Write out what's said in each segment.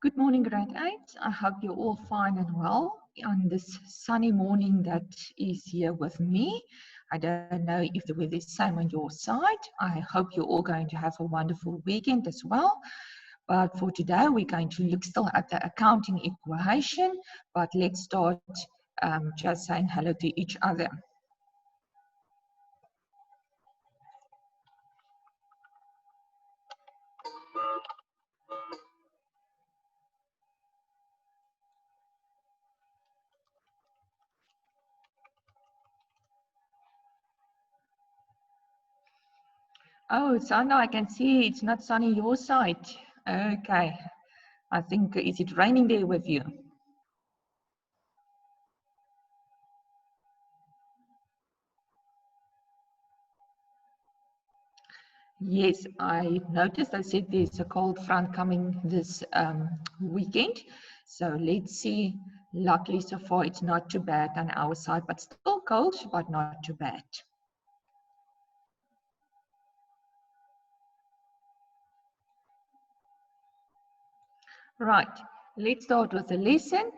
Good morning, grade 8. I hope you're all fine and well on this sunny morning that is here with me. I don't know if the weather is the same on your side. I hope you're all going to have a wonderful weekend as well. But for today, we're going to look still at the accounting equation, but let's start just saying hello to each other. Oh, Sandra, I can see it's not sunny your side. Okay. I think, is it raining there with you? Yes, I noticed. I said there's a cold front coming this weekend. So let's see. Luckily, so far, it's not too bad on our side, but still cold, but not too bad. Right, let's start with the lesson.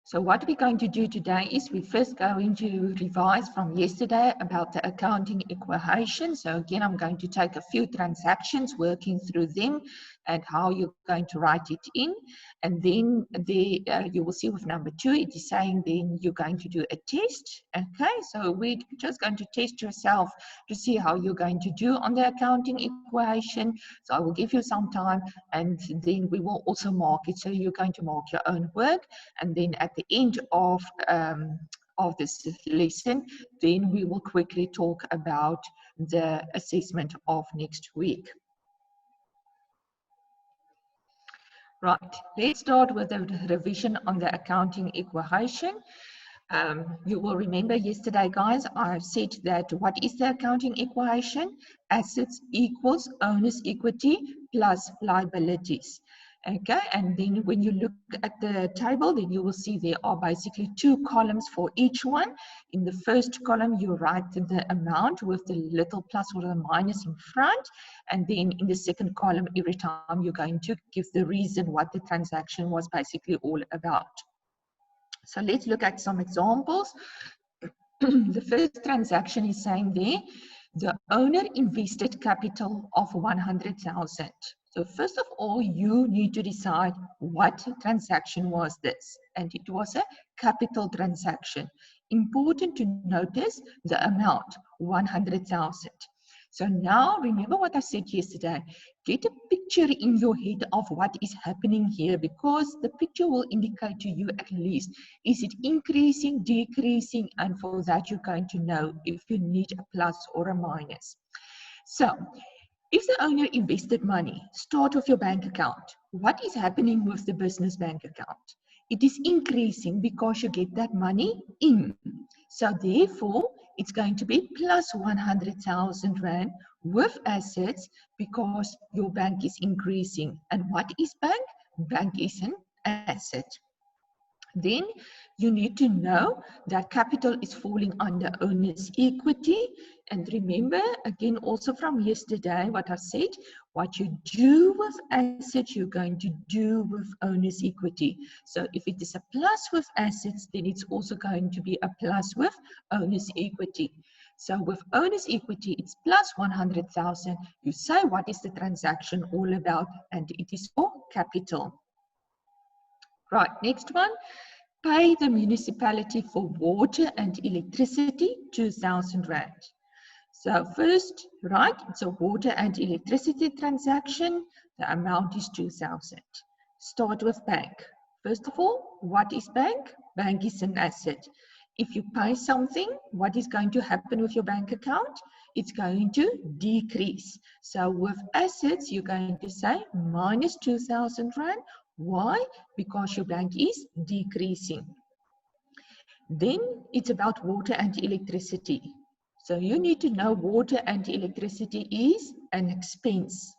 So what we're going to do today is we're first going to revise from yesterday about the accounting equation. So again, I'm going to take a few transactions, working through them and how you're going to write it in. And then you will see with number 2, it is saying then you're going to do a test. Okay, so we're just going to test yourself to see how you're going to do on the accounting equation. So I will give you some time and then we will also mark it. So you're going to mark your own work, and then at the end of this lesson, then we will quickly talk about the assessment of next week. Right, let's start with the revision on the accounting equation. You will remember yesterday, guys, I said that what is the accounting equation? Assets equals owner's equity plus liabilities. Okay, and then when you look at the table, then you will see there are basically 2 columns for each one. In the first column, you write the amount with the little plus or the minus in front. And then in the second column, every time you're going to give the reason what the transaction was basically all about. So let's look at some examples. The first transaction is saying there, the owner invested capital of 100,000. So first of all, you need to decide what transaction was this. And it was a capital transaction. Important to notice the amount, 100,000. So now, remember what I said yesterday, get a picture in your head of what is happening here, because the picture will indicate to you at least, is it increasing, decreasing, and for that you're going to know if you need a plus or a minus. So, if the owner invested money, start with your bank account. What is happening with the business bank account? It is increasing because you get that money in. So therefore, it's going to be plus 100,000 Rand with assets because your bank is increasing. And what is bank? Bank is an asset. Then you need to know that capital is falling under owner's equity. And remember, again, also from yesterday, what I said, what you do with assets, you're going to do with owner's equity. So if it is a plus with assets, then it's also going to be a plus with owner's equity. So with owner's equity, it's plus 100,000. You say, what is the transaction all about? And it is for capital. Right, next one. Pay the municipality for water and electricity, 2,000 Rand. So first, right, it's a water and electricity transaction. The amount is 2,000. Start with bank. First of all, what is bank? Bank is an asset. If you pay something, what is going to happen with your bank account? It's going to decrease. So with assets, you're going to say minus 2,000 Rand. Why? Because your bank is decreasing. Then it's about water and electricity. So you need to know water and electricity is an expense.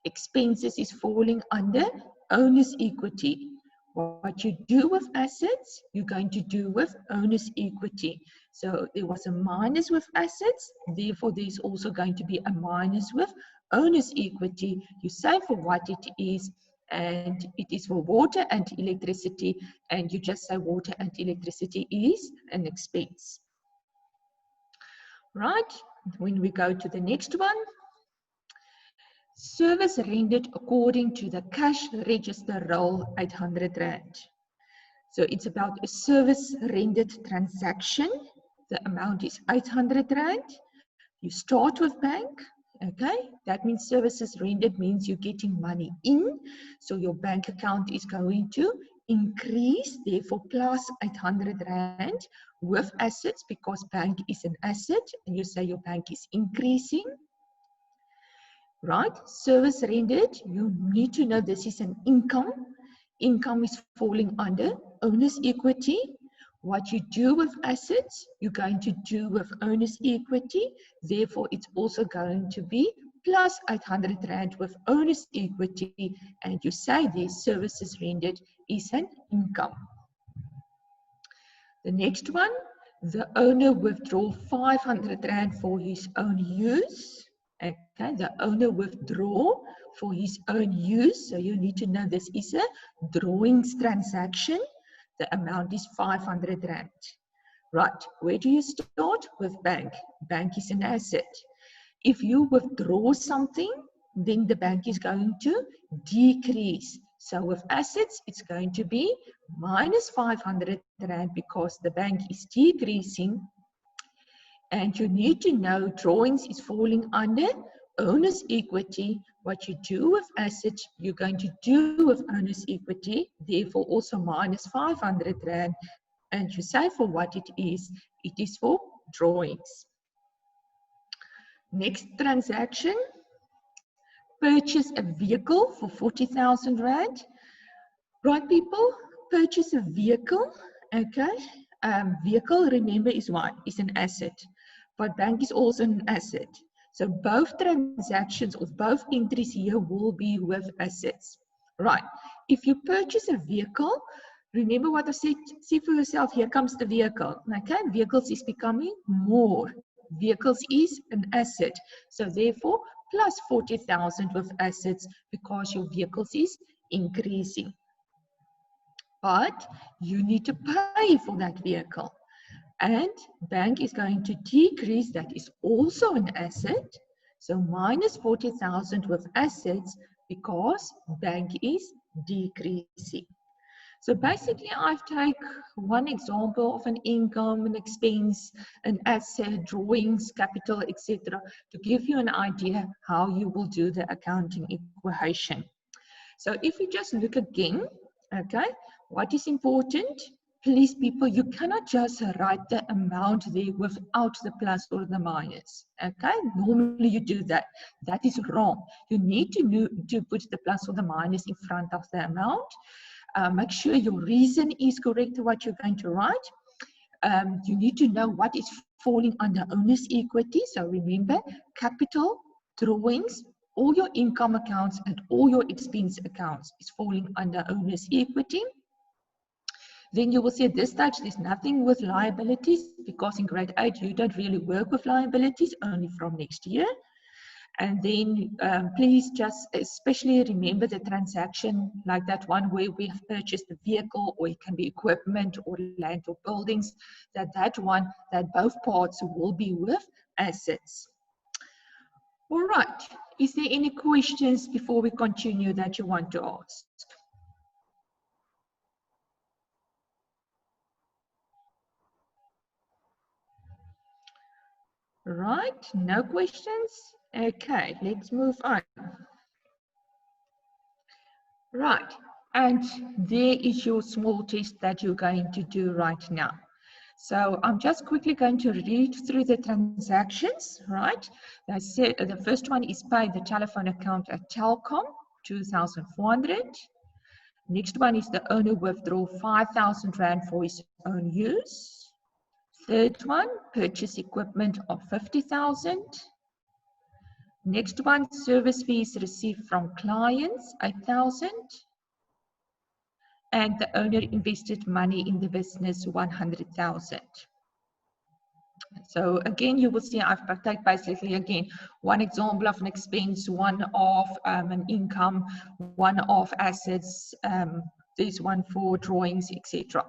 Expenses is falling under owner's equity. What you do with assets, you're going to do with owner's equity. So there was a minus with assets, therefore there's also going to be a minus with owner's equity. You say for what it is, and it is for water and electricity, and you just say water and electricity is an expense. Right? When we go to the next one, service rendered according to the cash register roll, 800 Rand. So it's about a service rendered transaction. The amount is 800 Rand. You start with bank, okay? That means services rendered means you're getting money in. So your bank account is going to increase, therefore plus 800 Rand with assets, because bank is an asset and you say your bank is increasing. Right? Service rendered, you need to know this is an income. Income is falling under owner's equity. What you do with assets, you're going to do with owner's equity. Therefore, it's also going to be plus 800 Rand with owner's equity. And you say these services rendered is an income. The next one, the owner withdraw 500 Rand for his own use. Okay, the owner withdraw for his own use. So you need to know this is a drawings transaction. The amount is 500 Rand. Right, where do you start? With bank. Bank is an asset. If you withdraw something, then the bank is going to decrease. So with assets, it's going to be minus 500 Rand because the bank is decreasing. And you need to know drawings is falling under owner's equity. What you do with assets, you're going to do with owner's equity, therefore also minus 500 Rand. And you say for what it is for drawings. Next transaction, purchase a vehicle for 40,000 Rand. Right, people, purchase a vehicle, okay? Vehicle, remember, is what? Is an asset. But bank is also an asset. So both transactions or both entries here will be with assets. Right. If you purchase a vehicle, remember what I said, see for yourself, here comes the vehicle. Okay, vehicles is becoming more. Vehicles is an asset. So therefore, plus 40,000 with assets because your vehicles is increasing. But you need to pay for that vehicle. And bank is going to decrease, that is also an asset. So minus 40,000 with assets because bank is decreasing. So basically I've taken one example of an income, an expense, an asset, drawings, capital, etc. to give you an idea how you will do the accounting equation. So if you just look again, okay, what is important? Please, people, you cannot just write the amount there without the plus or the minus. Okay, normally you do that. That is wrong. You need to put the plus or the minus in front of the amount. Make sure your reason is correct to what you're going to write. You need to know what is falling under owner's equity. So remember, capital, drawings, all your income accounts and all your expense accounts is falling under owner's equity. Then you will see at this stage there's nothing with liabilities because in grade 8 you don't really work with liabilities, only from next year. And then please just especially remember the transaction like that one where we have purchased a vehicle, or it can be equipment or land or buildings, that both parts will be with assets. All right, is there any questions before we continue that you want to ask? Right, no questions? Okay, let's move on. Right, and there is your small test that you're going to do right now. So I'm just quickly going to read through the transactions, right? I said the first one is pay the telephone account at Telkom, 2,400. Next one is the owner withdraw 5,000 Rand for his own use. Third one, purchase equipment of 50,000. Next one, service fees received from clients, 8,000. And the owner invested money in the business, 100,000. So again, you will see I've take basically again one example of an expense, one of an income, one of assets. There's one for drawings, etc.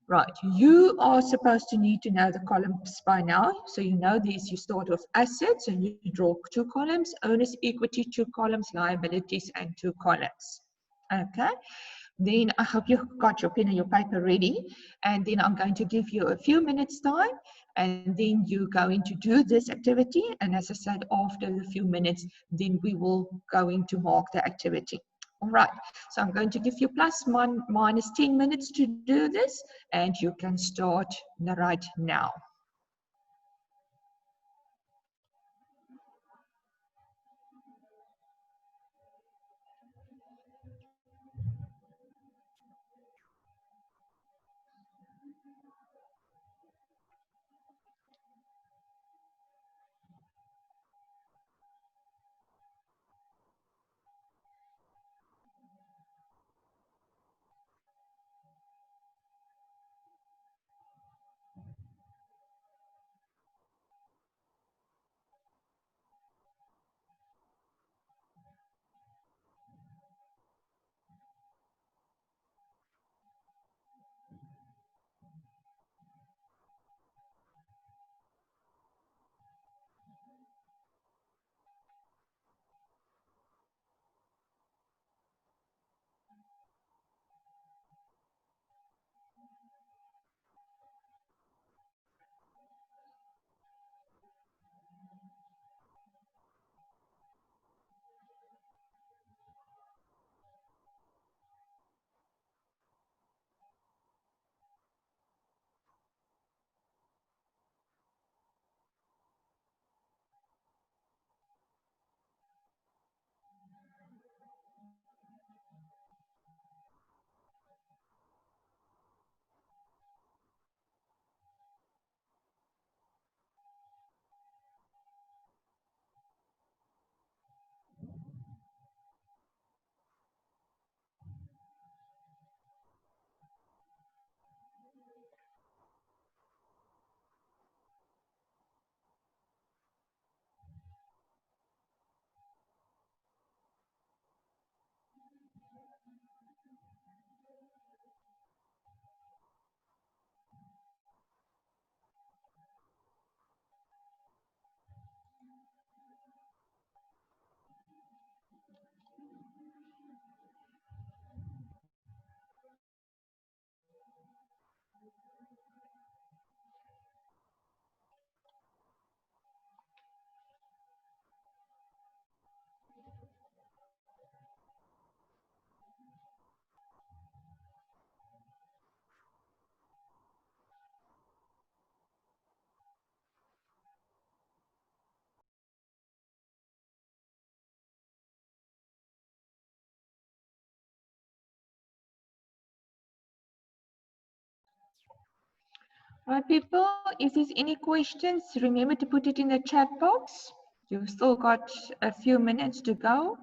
Right, you are supposed to need to know the columns by now. So you know this, you start with assets and you draw 2 columns, owner's equity 2 columns, liabilities and 2 columns. Okay, then I hope you've got your pen and your paper ready. And then I'm going to give you a few minutes time and then you're going to do this activity. And as I said, after the few minutes, then we will going to mark the activity. All right, so I'm going to give you plus minus 10 minutes to do this and you can start right now. Right, people, if there's any questions, remember to put it in the chat box. You've still got a few minutes to go.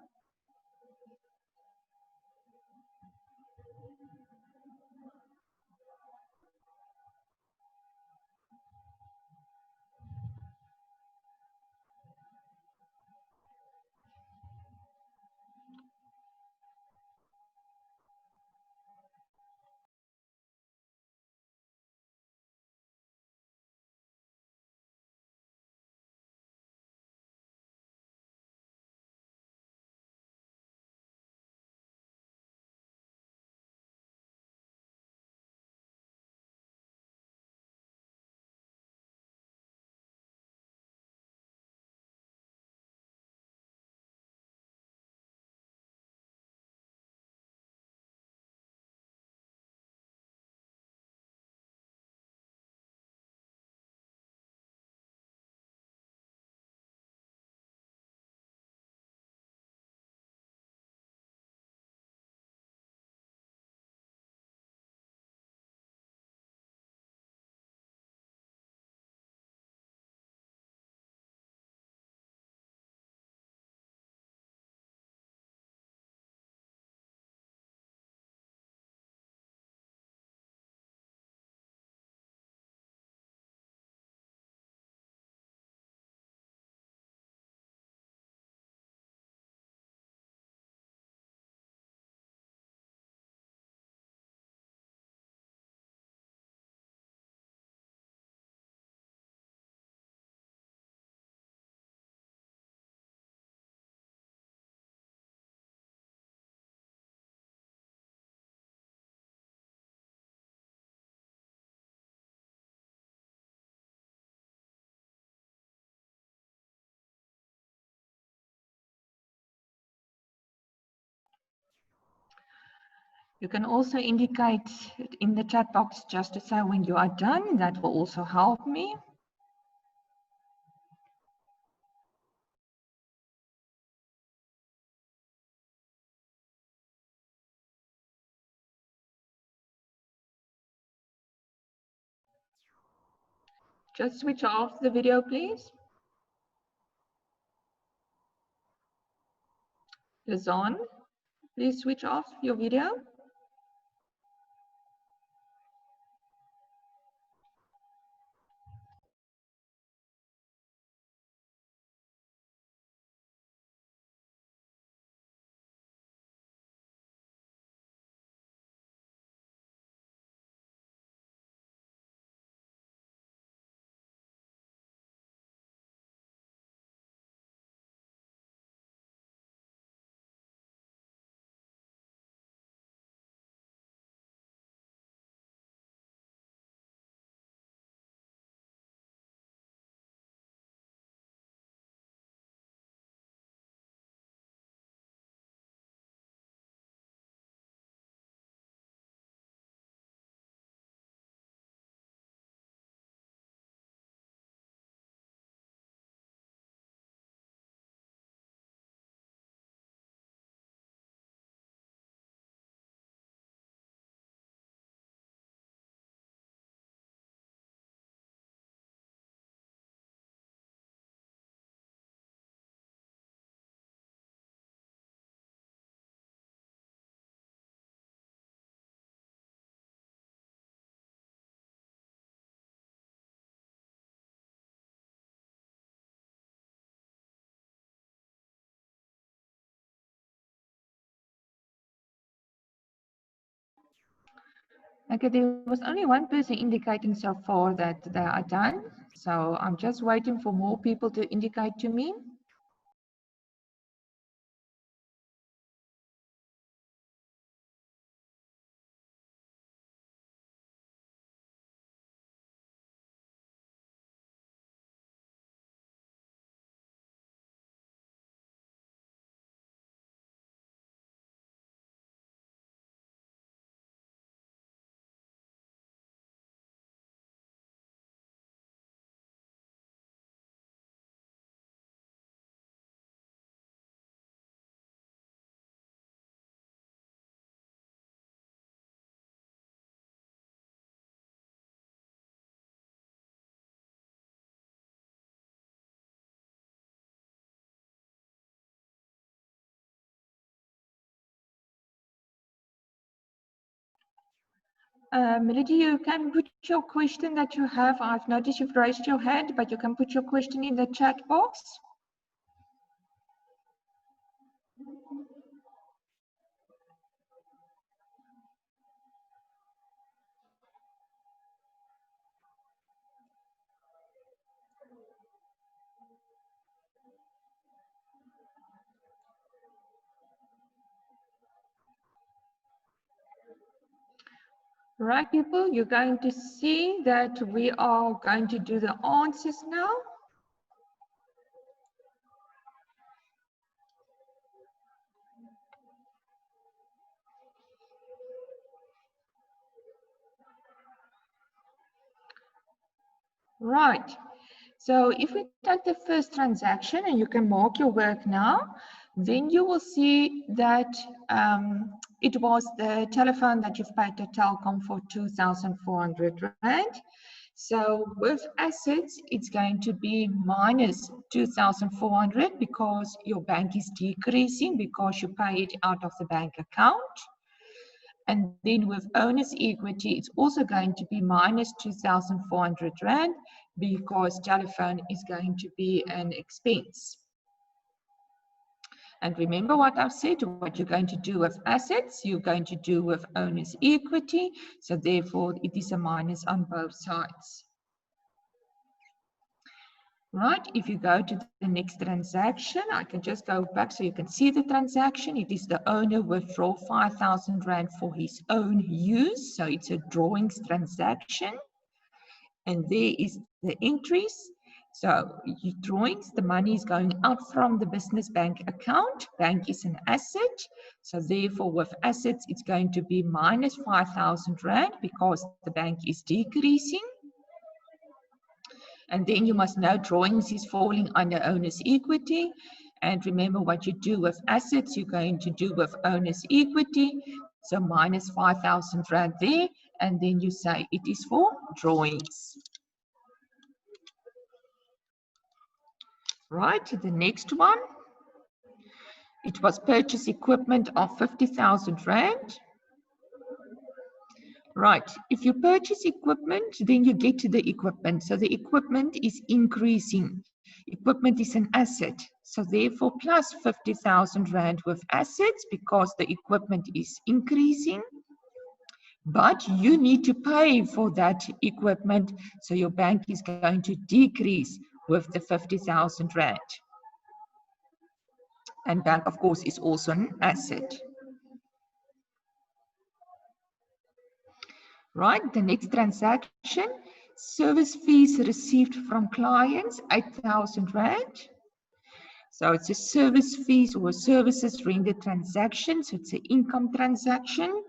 You can also indicate in the chat box just to say when you are done. That will also help me. Just switch off the video, please. Lizanne, please switch off your video. Okay, there was only one person indicating so far that they are done. So I'm just waiting for more people to indicate to me. Melody, you can put your question that you have. I've noticed you've raised your hand, but you can put your question in the chat box. Right, people, you're going to see that we are going to do the answers now. Right. So if we take the first transaction, and you can mark your work now, then you will see that it was the telephone that you've paid to Telkom for 2,400 Rand. So with assets, it's going to be minus 2,400 because your bank is decreasing because you pay it out of the bank account. And then with owner's equity, it's also going to be minus 2,400 Rand because telephone is going to be an expense. And remember what I've said, what you're going to do with assets, you're going to do with owner's equity. So therefore, it is a minus on both sides. Right, if you go to the next transaction, I can just go back so you can see the transaction. It is the owner withdraw 5,000 Rand for his own use. So it's a drawings transaction. And there is the entries. So drawings, the money is going out from the business bank account. Bank is an asset. So therefore with assets, it's going to be minus 5,000 Rand because the bank is decreasing. And then you must know drawings is falling under owner's equity. And remember what you do with assets, you're going to do with owner's equity. So minus 5,000 Rand there. And then you say it is for drawings. Right, the next one. It was purchase equipment of 50,000 Rand. Right, if you purchase equipment, then you get to the equipment. So the equipment is increasing. Equipment is an asset. So therefore, plus 50,000 Rand with assets because the equipment is increasing. But you need to pay for that equipment. So your bank is going to decrease with the 50,000 Rand. And bank, of course, is also an asset. Right, the next transaction, service fees received from clients, 8,000 Rand. So it's a service fees or services rendered transaction. So it's an income transaction,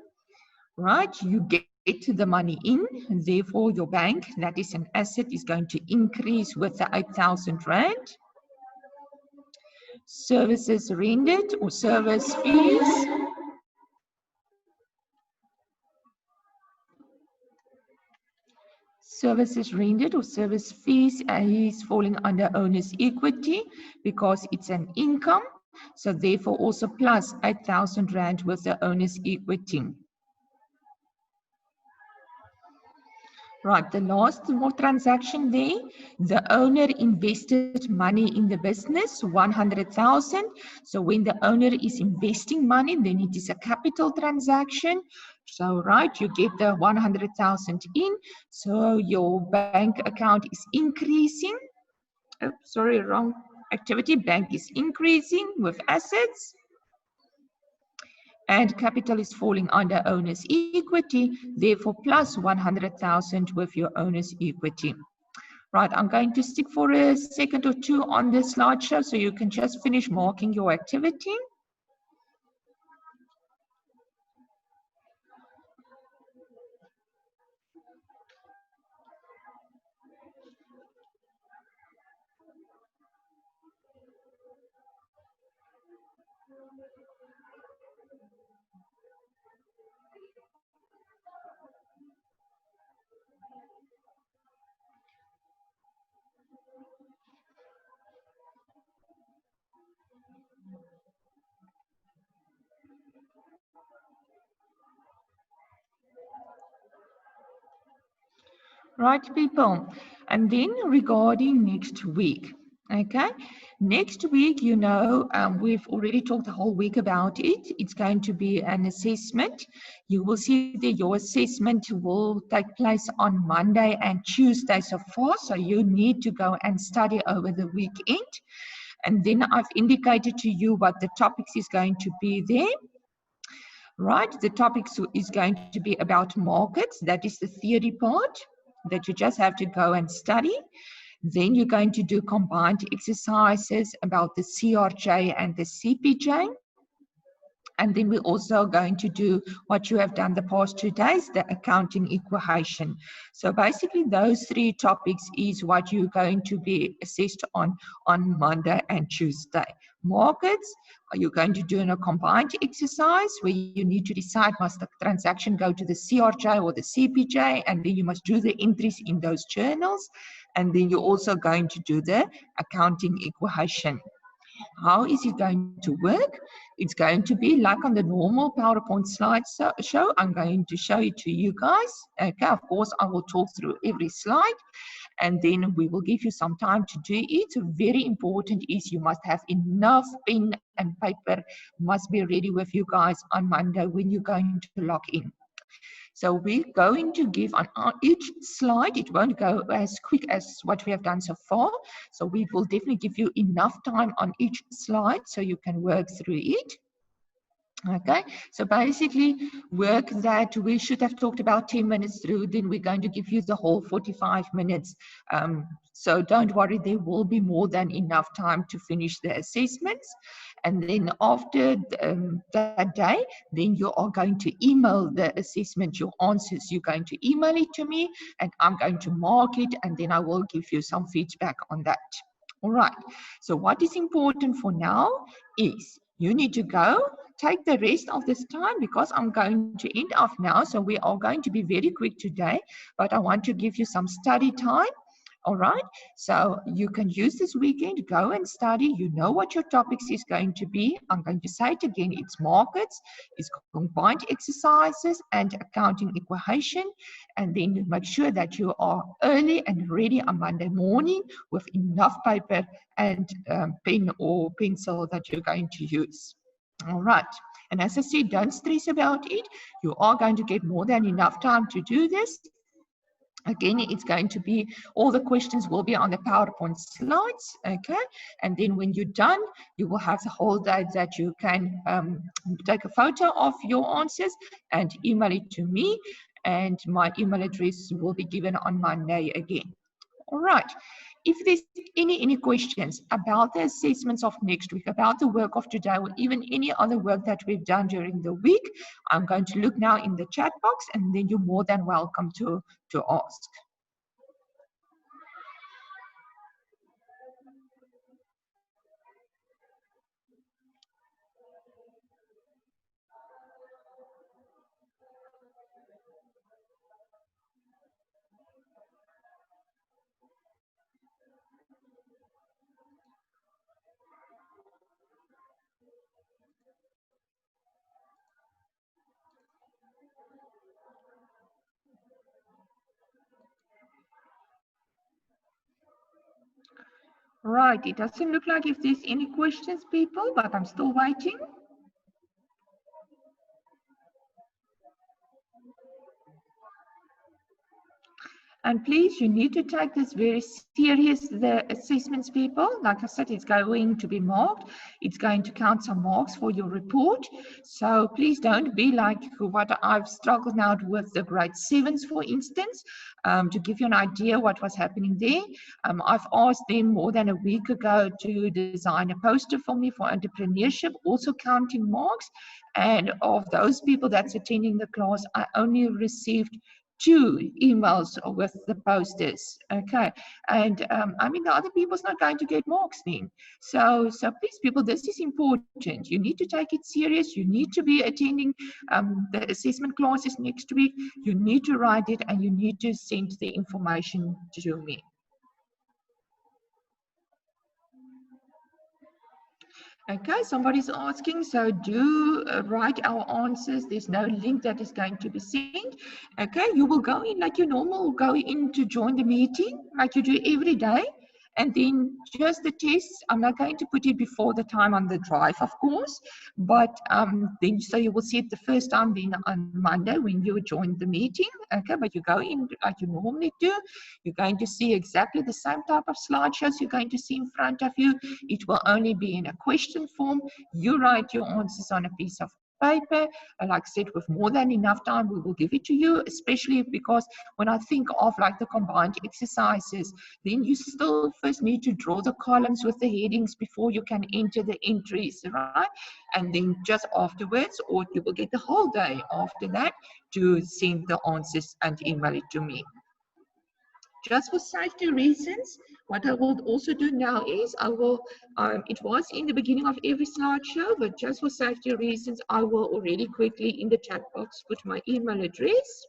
right? You get the money in, and therefore your bank, that is an asset, is going to increase with the 8,000 Rand. Services rendered or service fees. Services rendered or service fees is falling under owner's equity because it's an income. So therefore also plus 8,000 Rand with the owner's equity. Right, the last more transaction there, the owner invested money in the business, 100,000. So when the owner is investing money, then it is a capital transaction. So, right, you get the 100,000 in. So your bank account is increasing. Oh, sorry, wrong activity. Bank is increasing with assets. And capital is falling under owner's equity, therefore plus 100,000 with your owner's equity. Right, I'm going to stick for a second or two on this slideshow so you can just finish marking your activity. Right, people. And then regarding next week, okay? Next week, you know, we've already talked the whole week about it. It's going to be an assessment. You will see that your assessment will take place on Monday and Tuesday so far. So you need to go and study over the weekend. And then I've indicated to you what the topics is going to be there. Right, the topic is going to be about markets. That is the theory part that you just have to go and study. Then you're going to do combined exercises about the CRJ and the CPJ. And then we're also going to do what you have done the past 2 days, the accounting equation. So basically those 3 topics is what you're going to be assessed on Monday and Tuesday. Markets, you're going to do in a combined exercise where you need to decide must the transaction go to the CRJ or the CPJ, and then you must do the entries in those journals. And then you're also going to do the accounting equation. How is it going to work? It's going to be like on the normal PowerPoint slide show. I'm going to show it to you guys. Okay, of course, I will talk through every slide and then we will give you some time to do it. Very important is you must have enough pen and paper, must be ready with you guys on Monday when you're going to log in. So we're going to give on each slide, it won't go as quick as what we have done so far. So we will definitely give you enough time on each slide so you can work through it. Okay, so basically work that we should have talked about 10 minutes through, then we're going to give you the whole 45 minutes. So don't worry, there will be more than enough time to finish the assessments. And then after that day, then you are going to email the assessment, your answers. You're going to email it to me and I'm going to mark it and then I will give you some feedback on that. All right, so what is important for now is you need to go take the rest of this time because I'm going to end off now. So we are going to be very quick today, but I want to give you some study time. All right. So you can use this weekend, go and study. You know what your topics is going to be. I'm going to say it again. It's markets, it's combined exercises and accounting equation. And then make sure that you are early and ready on Monday morning with enough paper and pen or pencil that you're going to use. All right. And as I said, don't stress about it. You are going to get more than enough time to do this. Again, it's going to be, all the questions will be on the PowerPoint slides, okay? And then when you're done, you will have the whole day that you can take a photo of your answers and email it to me. And my email address will be given on Monday again. All right. If there's any questions about the assessments of next week, about the work of today, or even any other work that we've done during the week, I'm going to look now in the chat box and then you're more than welcome to ask. Right, it doesn't look like if there's any questions, people, but I'm still waiting. And please, you need to take this very serious, the assessments, people. Like I said, it's going to be marked. It's going to count some marks for your report. So please don't be like what I've struggled now with the grade 7s, for instance, to give you an idea what was happening there. I've asked them more than a week ago to design a poster for me for entrepreneurship, also counting marks. And of those people that's attending the class, I only received 2 emails with the posters, okay? And I mean, the other people's not going to get marks then. So please, people, this is important. You need to take it serious. You need to be attending the assessment classes next week. You need to write it and you need to send the information to me. Okay, somebody's asking, so do write our answers. There's no link that is going to be sent. Okay, you will go in like you normal, go in to join the meeting like you do every day. And then just the tests, I'm not going to put it before the time on the drive, of course, but then so you will see it the first time then on Monday when you join the meeting, okay, but you go in like you normally do. You're going to see exactly the same type of slideshows you're going to see in front of you. It will only be in a question form. You write your answers on a piece of paper. Like I said, with more than enough time, we will give it to you, especially because when I think of like the combined exercises, then you still first need to draw the columns with the headings before you can enter the entries, right? And then just afterwards, or you will get the whole day after that to send the answers and email it to me. Just for safety reasons, what I will also do now is I will, it was in the beginning of every slideshow, but just for safety reasons, I will already quickly in the chat box put my email address.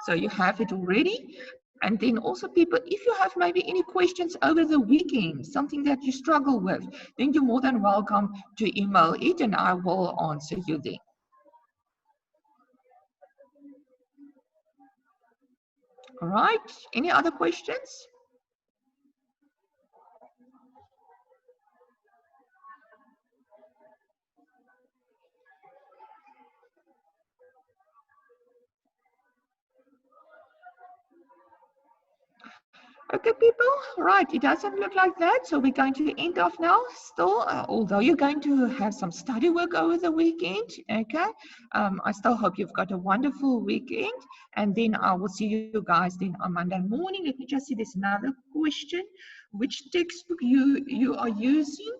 So you have it already. And then also people, if you have maybe any questions over the weekend, something that you struggle with, then you're more than welcome to email it and I will answer you then. All right, any other questions? Okay, people, right, it doesn't look like that, so we're going to end off now. Still, although you're going to have some study work over the weekend, okay, I still hope you've got a wonderful weekend, and then I will see you guys then on Monday morning. Let me just see, there's another question. Which textbook you are using?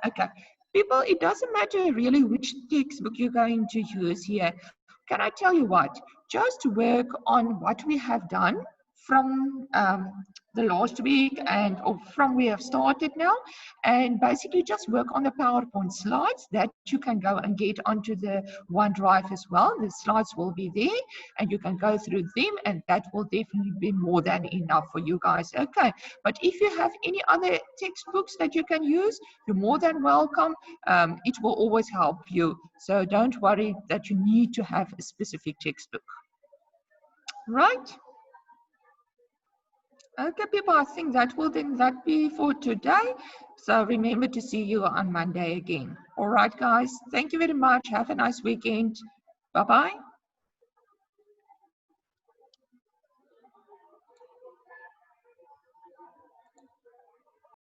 Okay, people, it doesn't matter really which textbook you're going to use here. Can I tell you what? Just work on what we have done from the last week and or from we have started now, and basically just work on the PowerPoint slides that you can go and get onto the OneDrive as well. The slides will be there and you can go through them, and that will definitely be more than enough for you guys. Okay, but if you have any other textbooks that you can use, you're more than welcome. It will always help you, so don't worry that you need to have a specific textbook, right? Okay, people, I think that will then that be for today. So remember to see you on Monday again. All right, guys. Thank you very much. Have a nice weekend. Bye-bye.